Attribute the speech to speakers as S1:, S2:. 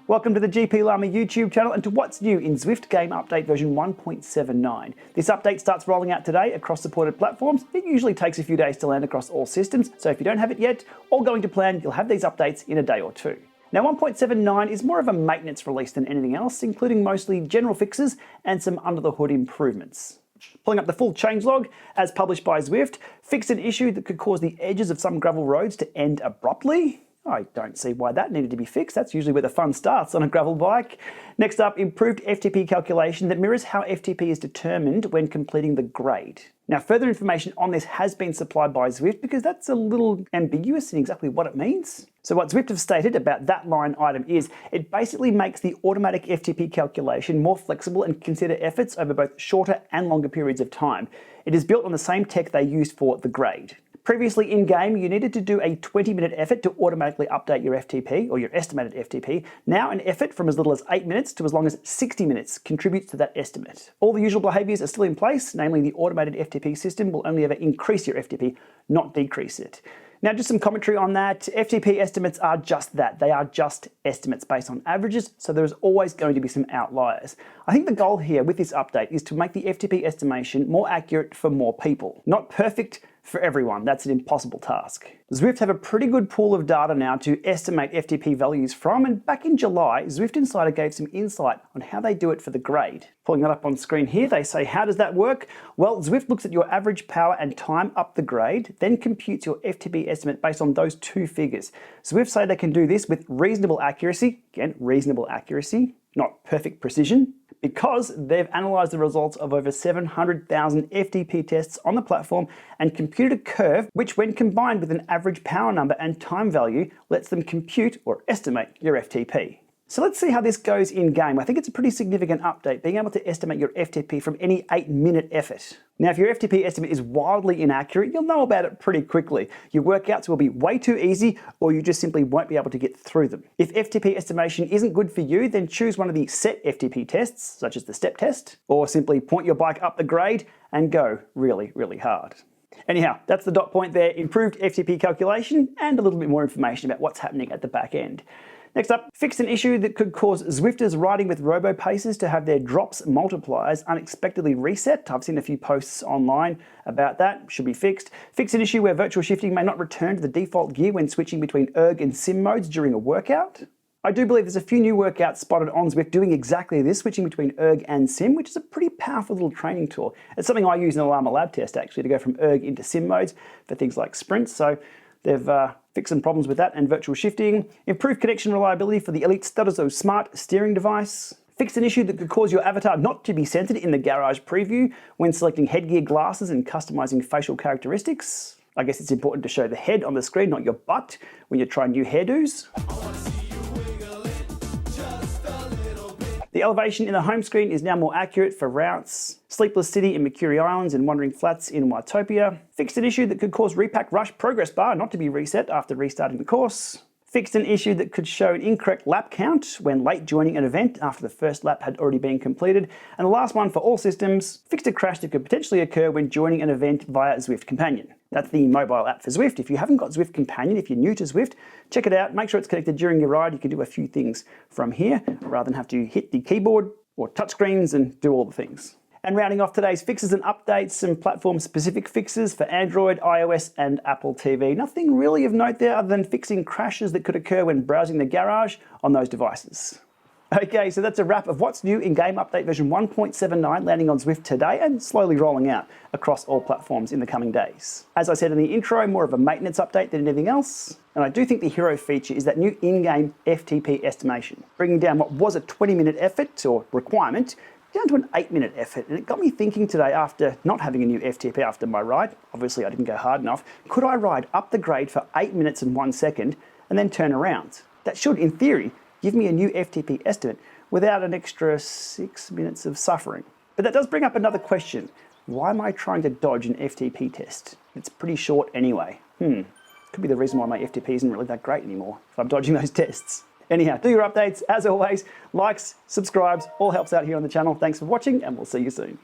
S1: Welcome to the GPLama YouTube channel and to what's new in Zwift Game Update version 1.79. This update starts rolling out today across supported platforms. It usually takes a few days to land across all systems, so if you don't have it yet, all going to plan, you'll have these updates in a day or two. Now 1.79 is more of a maintenance release than anything else, including mostly general fixes and some under-the-hood improvements. Pulling up the full changelog, as published by Zwift, fixed an issue that could cause the edges of some gravel roads to end abruptly. I don't see why that needed to be fixed. That's usually where the fun starts on a gravel bike. Next up, improved FTP calculation that mirrors how FTP is determined when completing the grade. Now, further information on this has been supplied by Zwift because that's a little ambiguous in exactly what it means. So what Zwift have stated about that line item is it basically makes the automatic FTP calculation more flexible and consider efforts over both shorter and longer periods of time. It is built on the same tech they used for the grade. Previously in-game, you needed to do a 20-minute effort to automatically update your FTP, or your estimated FTP. Now an effort from as little as 8 minutes to as long as 60 minutes contributes to that estimate. All the usual behaviours are still in place, namely the automated FTP system will only ever increase your FTP, not decrease it. Now just some commentary on that. FTP estimates are just that. They are just estimates based on averages, so there's always going to be some outliers. I think the goal here with this update is to make the FTP estimation more accurate for more people. Not perfect for everyone, that's an impossible task. Zwift have a pretty good pool of data now to estimate FTP values from, and back in July, Zwift Insider gave some insight on how they do it for the grade. Pulling that up on screen here, they say, how does that work? Well, Zwift looks at your average power and time up the grade, then computes your FTP estimate based on those two figures. Zwift say they can do this with reasonable accuracy, again, reasonable accuracy, not perfect precision, because they've analysed the results of over 700,000 FTP tests on the platform and computed a curve which, when combined with an average power number and time value, lets them compute or estimate your FTP. So let's see how this goes in game. I think it's a pretty significant update, being able to estimate your FTP from any 8-minute effort. Now, if your FTP estimate is wildly inaccurate, you'll know about it pretty quickly. Your workouts will be way too easy, or you just simply won't be able to get through them. If FTP estimation isn't good for you, then choose one of the set FTP tests, such as the step test, or simply point your bike up the grade and go really, really hard. Anyhow, that's the dot point there, improved FTP calculation and a little bit more information about what's happening at the back end. Next up, fixed an issue that could cause Zwifters riding with robo-pacers to have their drops multipliers unexpectedly reset. I've seen a few posts online about that, should be fixed. Fixed an issue where virtual shifting may not return to the default gear when switching between erg and sim modes during a workout. I do believe there's a few new workouts spotted on Zwift doing exactly this, switching between erg and sim, which is a pretty powerful little training tool. It's something I use in a Llama lab test actually, to go from erg into sim modes for things like sprints. So they've fixed some problems with that and virtual shifting. Improved connection reliability for the Elite Stutterzo smart steering device. Fixed an issue that could cause your avatar not to be centered in the garage preview when selecting headgear glasses and customizing facial characteristics. I guess it's important to show the head on the screen, not your butt, when you're trying new hairdos. The elevation in the home screen is now more accurate for routes. Sleepless City in Mercury Islands and Wandering Flats in Watopia. Fixed an issue that could cause Repack Rush progress bar not to be reset after restarting the course. Fixed an issue that could show an incorrect lap count when late joining an event after the first lap had already been completed. And the last one for all systems, fixed a crash that could potentially occur when joining an event via Zwift Companion. That's the mobile app for Zwift. If you haven't got Zwift Companion, if you're new to Zwift, check it out. Make sure it's connected during your ride. You can do a few things from here rather than have to hit the keyboard or touchscreens and do all the things. And rounding off today's fixes and updates, some platform-specific fixes for Android, iOS, and Apple TV. Nothing really of note there other than fixing crashes that could occur when browsing the garage on those devices. Okay, so that's a wrap of what's new in Game Update version 1.79 landing on Zwift today and slowly rolling out across all platforms in the coming days. As I said in the intro, more of a maintenance update than anything else. And I do think the hero feature is that new in-game FTP estimation, bringing down what was a 20-minute effort or requirement down to an 8-minute effort. And it got me thinking today, after not having a new FTP after my ride, obviously I didn't go hard enough, could I ride up the grade for 8 minutes and 1 second and then turn around? That should, in theory, give me a new FTP estimate without an extra 6 minutes of suffering. But that does bring up another question. Why am I trying to dodge an FTP test? It's pretty short anyway. Could be the reason why my FTP isn't really that great anymore, if I'm dodging those tests. Anyhow, do your updates. As always, likes, subscribes, all helps out here on the channel. Thanks for watching, and we'll see you soon.